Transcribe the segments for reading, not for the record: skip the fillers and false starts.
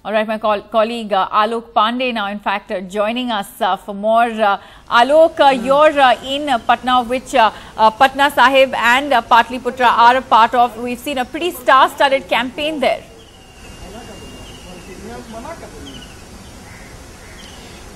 All right, my colleague Alok Pandey now, in fact, joining us for more. Alok, you're in Patna, which Patna Sahib and Patliputra are a part of. We've seen a pretty star-studded campaign there.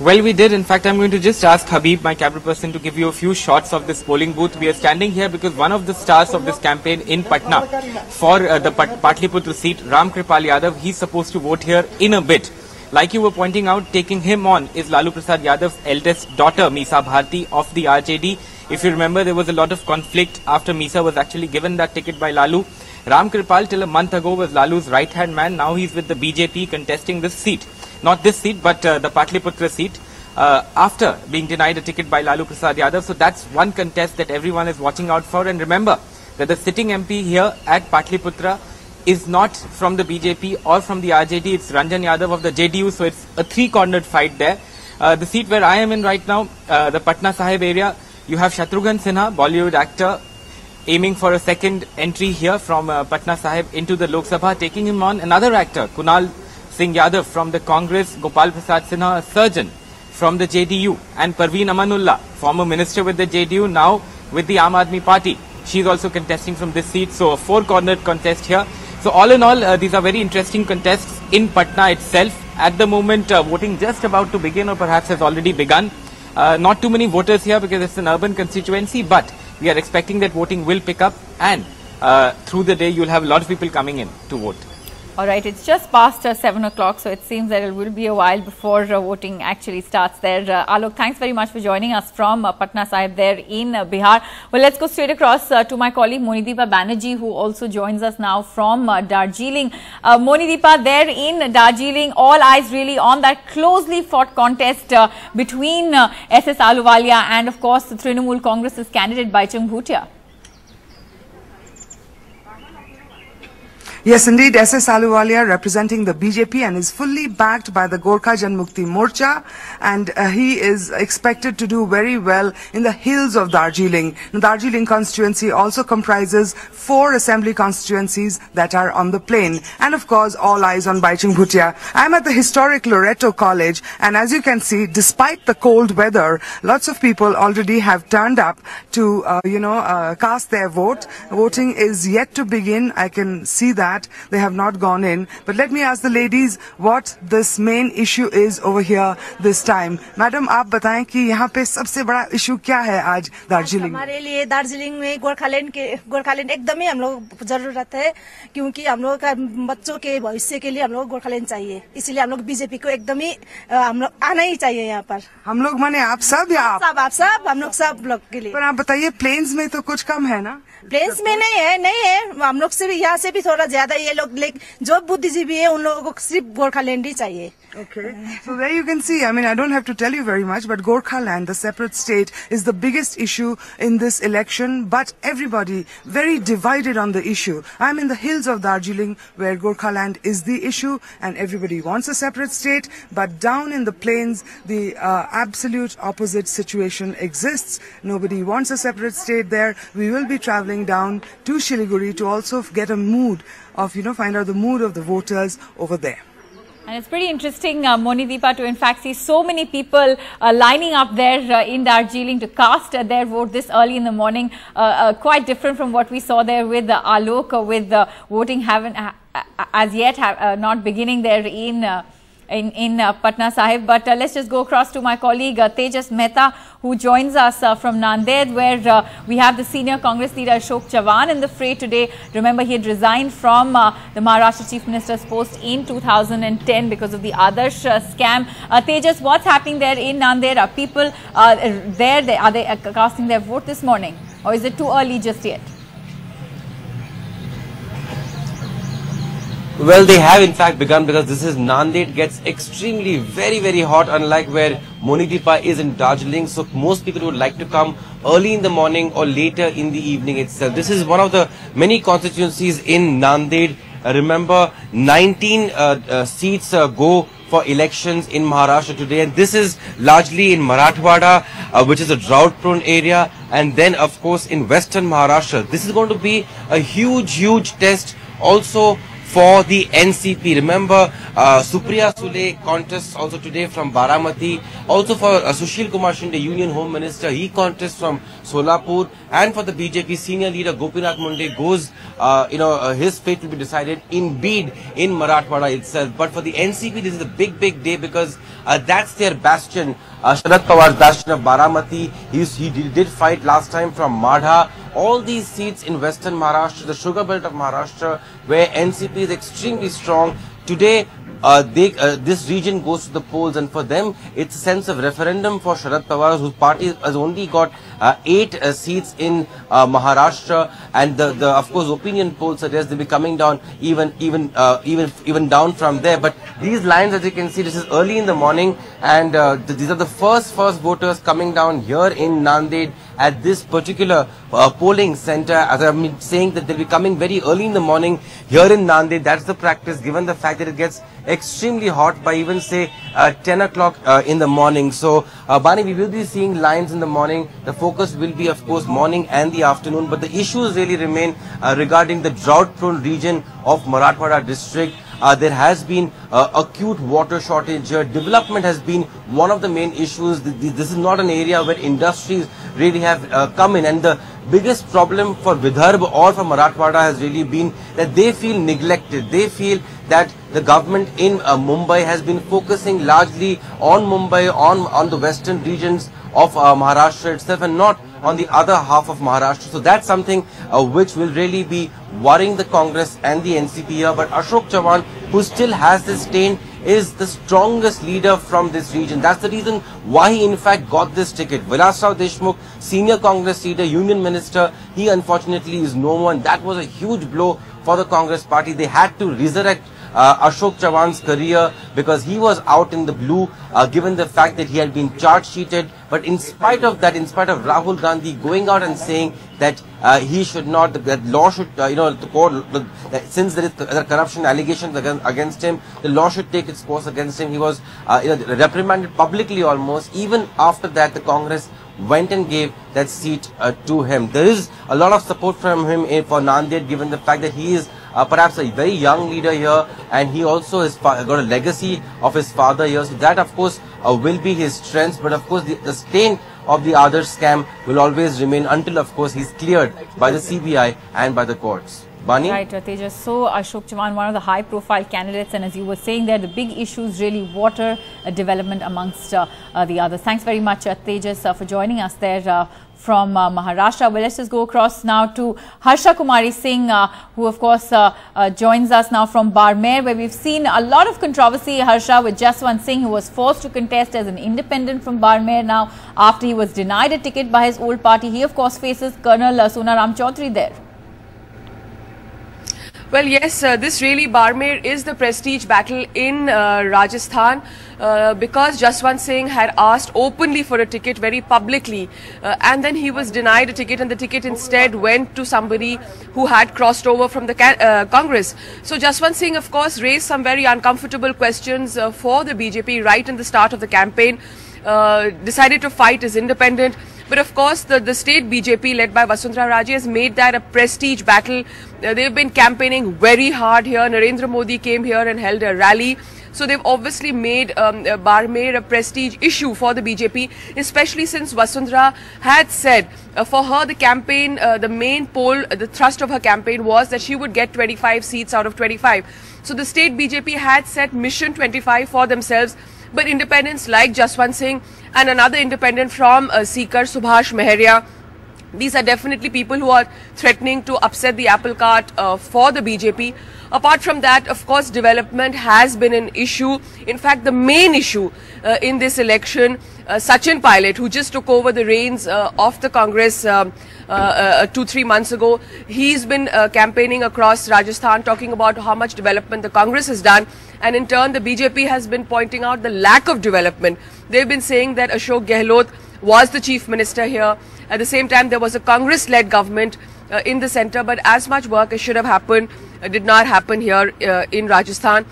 Well, we did. In fact, I'm going to just ask Habib, my camera person, to give you a few shots of this polling booth. We are standing here because one of the stars of this campaign in Patna for the Patliputra seat, Ram Kripal Yadav, he's supposed to vote here in a bit. Like you were pointing out, taking him on is Lalu Prasad Yadav's eldest daughter, Meesa Bharti of the RJD. If you remember, there was a lot of conflict after Meesa was actually given that ticket by Lalu. Ram Kripal till a month ago was Lalu's right-hand man. Now he's with the BJP contesting this seat. Not this seat, but the Patliputra seat, after being denied a ticket by Lalu Prasad Yadav. So that's one contest that everyone is watching out for. And remember that the sitting MP here at Patliputra is not from the BJP or from the RJD. It's Ranjan Yadav of the JDU. So it's a three-cornered fight there. The seat where I am in right now, the Patna Sahib area, you have Shatrughan Sinha, Bollywood actor, aiming for a second entry here from Patna Sahib into the Lok Sabha. Taking him on another actor, Kunal Singh Yadav from the Congress, Gopal Prasad Sinha, a surgeon from the JDU, and Parveen Amanullah, former minister with the JDU, now with the Aam Aadmi Party. She's also contesting from this seat, so a four-cornered contest here. So all in all, these are very interesting contests in Patna itself. At the moment, voting just about to begin, or perhaps has already begun. Not too many voters here because it's an urban constituency, but we are expecting that voting will pick up, and through the day you'll have a lot of people coming in to vote. All right, it's just past 7 o'clock, so it seems that it will be a while before voting actually starts there. Alok, thanks very much for joining us from Patna Sahib there in Bihar. Well, let's go straight across to my colleague Monideepa Banerjee, who also joins us now from Darjeeling. Monideepa, there in Darjeeling, all eyes really on that closely fought contest between SS Ahluwalia and, of course, the Trinamool Congress's candidate Baichung Bhutia. Yes, indeed, SS Ahluwalia representing the BJP and is fully backed by the Gorkha Janmukti Morcha, and he is expected to do very well in the hills of Darjeeling. The Darjeeling constituency also comprises 4 assembly constituencies that are on the plain, and of course all eyes on Baichung Bhutia. I'm at the historic Loreto College, and as you can see, despite the cold weather, lots of people already have turned up to cast their vote. Voting is yet to begin. I can see that they have not gone in, but let me ask the ladies what this main issue is over here this time. Madam, आप बताएं कि यहाँ पे सबसे बड़ा issue क्या है आज दार्जिलिंग? हमारे लिए दार्जिलिंग में गोरखालैंड एकदम ही हम लोग जरूरत है, क्योंकि हम लोग का बच्चों के भविष्य के लिए हम लोग गोरखालैंड चाहिए, इसलिए हम लोग बीजेपी को एकदम ही हम लोग आना ही चाहिए यहाँ पर. हम लोग माने आप सब या आप सब हम लोग सब लोग के लिए. पर आप बताइए, प्लेन्स में तो कुछ कम है ना? प्लेन्स में नहीं है, हम लोग से भी यहाँ से भी थोड़ा ज्यादा ये लोग जो बुद्धिजीवी है उन लोगों को सिर्फ गोरखालैंड ही चाहिए. Okay, so there you can see, I mean, I don't have to tell you very much, but Gorkhaland, the separate state, is the biggest issue in this election, but everybody very divided on the issue. I'm in the hills of Darjeeling, where Gorkhaland is the issue, and everybody wants a separate state, but down in the plains, the absolute opposite situation exists. Nobody wants a separate state there. We will be traveling down to Siliguri to also get a mood of, find out the mood of the voters over there. And it's pretty interesting, Monideepa, to in fact see so many people lining up there in Darjeeling to cast their vote this early in the morning. Quite different from what we saw there with Alok, with voting as yet not beginning there in Patna Sahib. But let's just go across to my colleague Tejas Mehta, who joins us from Nanded, where we have the senior Congress leader Ashok Chavan in the fray today. Remember, he had resigned from the Maharashtra Chief Minister's post in 2010 because of the Adarsh scam. Tejas, what's happening there in Nanded? Are people there? Are they casting their vote this morning, or is it too early just yet? Well, they have in fact begun, because this is Nanded, gets extremely very hot, unlike where Monideepa is in Darjeeling. So most people would like to come early in the morning or later in the evening itself. This is one of the many constituencies in Nanded. Remember, 19 seats go for elections in Maharashtra today, and this is largely in Marathwada, which is a drought-prone area, and then of course in Western Maharashtra. This is going to be a huge test also for the NCP. Remember, Supriya Sule contests also today from Baramati. Also for Sushil Kumar Shinde, Union Home Minister, he contests from Solapur. And for the BJP senior leader Gopinath Munde goes, his fate will be decided in Bid in Marathwada itself. But for the NCP, this is a big day because that's their bastion. Sharad Pawar's bastion of Baramati. He did fight last time from Madha. All these seats in western Maharashtra, the sugar belt of Maharashtra, where NCP is extremely strong. Today, this region goes to the polls, and for them, it's a sense of referendum for Sharad Pawar, whose party has only got 8 seats in Maharashtra, and of course opinion polls suggest they'll be coming down even down from there. But these lines, as you can see, this is early in the morning, and these are the first voters coming down here in Nanded at this particular polling center. As I've been saying, that they'll be coming very early in the morning here in Nanded. That's the practice, given the fact that it gets extremely hot by even say 10 o'clock in the morning. So Bani, we will be seeing lines in the morning. The focus will be, of course, morning and the afternoon, but the issues really remain regarding the drought prone region of Marathwada district. There has been acute water shortage. Development has been one of the main issues. This is not an area where industries really have come in, and the biggest problem for Vidarbha or for Marathwada has really been that they feel neglected. They feel that the government in Mumbai has been focusing largely on Mumbai, on the western regions of Maharashtra itself, and not on the other half of Maharashtra. So that's something which will really be worrying the Congress and the NCP here. But Ashok Chavan, who still has this stain, is the strongest leader from this region. That's the reason why he in fact got this ticket. Vilasrao Deshmukh, senior Congress leader, union minister, he unfortunately is no more, and that was a huge blow for the Congress party. They had to resurrect Ashok Chavan's career because he was out in the blue, given the fact that he had been charge sheeted. But in spite of that, in spite of Rahul Gandhi going out and saying that he should not, that law should, the court, since there is corruption allegations against him, the law should take its course against him. He was reprimanded publicly almost. Even after that, the Congress went and gave that seat to him. There is a lot of support from him for Nanded, given the fact that he is perhaps a very young leader here, and he also has got a legacy of his father here. So that, of course, will be his strength. But of course, the stain of the other scam will always remain until, of course, he's cleared by the CBI and by the courts. Bani? Right, Tejas. So Ashok Chavan, one of the high-profile candidates, and as you were saying there, the big issues really water development amongst the others. Thanks very much, Tejas, for joining us there from Maharashtra. Well, let's just go across now to Harsha Kumari Singh, who of course joins us now from Barmer, where we've seen a lot of controversy, Harsha, with Jaswant Singh, who was forced to contest as an independent from Barmer now after he was denied a ticket by his old party. He of course faces Colonel Sonaram Chaudhary there. Well, yes, this really, Barmer is the prestige battle in Rajasthan because Jaswant Singh had asked openly for a ticket very publicly and then he was denied a ticket, and the ticket instead went to somebody who had crossed over from the Congress. So Jaswant Singh, of course, raised some very uncomfortable questions for the BJP right in the start of the campaign, decided to fight as independent. But of course, the state BJP led by Vasundhara Raje has made that a prestige battle. They've been campaigning very hard here. Narendra Modi came here and held a rally. So they've obviously made Barmer a prestige issue for the BJP, especially since Vasundhara had said for her the campaign, the main poll, the thrust of her campaign was that she would get 25 seats out of 25. So the state BJP had set mission 25 for themselves. But independents like Jaswant Singh and another independent from Sikar, Subhash Meharia, these are definitely people who are threatening to upset the apple cart for the BJP. Apart from that, of course, development has been an issue. In fact, the main issue in this election, Sachin Pilot, who just took over the reins of the Congress 2-3 months ago, he's been campaigning across Rajasthan, talking about how much development the Congress has done. And in turn, the BJP has been pointing out the lack of development. They've been saying that Ashok Gehlot was the chief minister here. At the same time, there was a Congress-led government in the centre, but as much work as should have happened did not happen here in Rajasthan.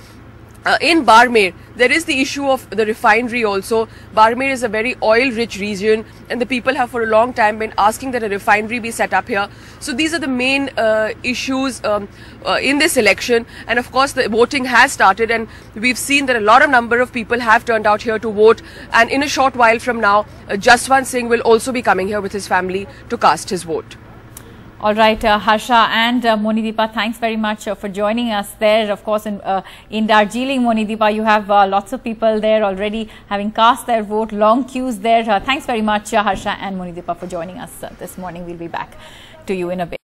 in Barmer, there is the issue of the refinery also. Barmer is a very oil-rich region, and the people have for a long time been asking that a refinery be set up here. So these are the main issues in this election. And of course, the voting has started, and we've seen that a lot of number of people have turned out here to vote. And in a short while from now, Jaswant Singh will also be coming here with his family to cast his vote. All right, Harsha and Monideepa, thanks very much for joining us there. Of course, in Darjeeling, Monideepa, you have lots of people there already having cast their vote, long queues there. Thanks very much, Harsha and Monideepa, for joining us this morning. We'll be back to you in a bit.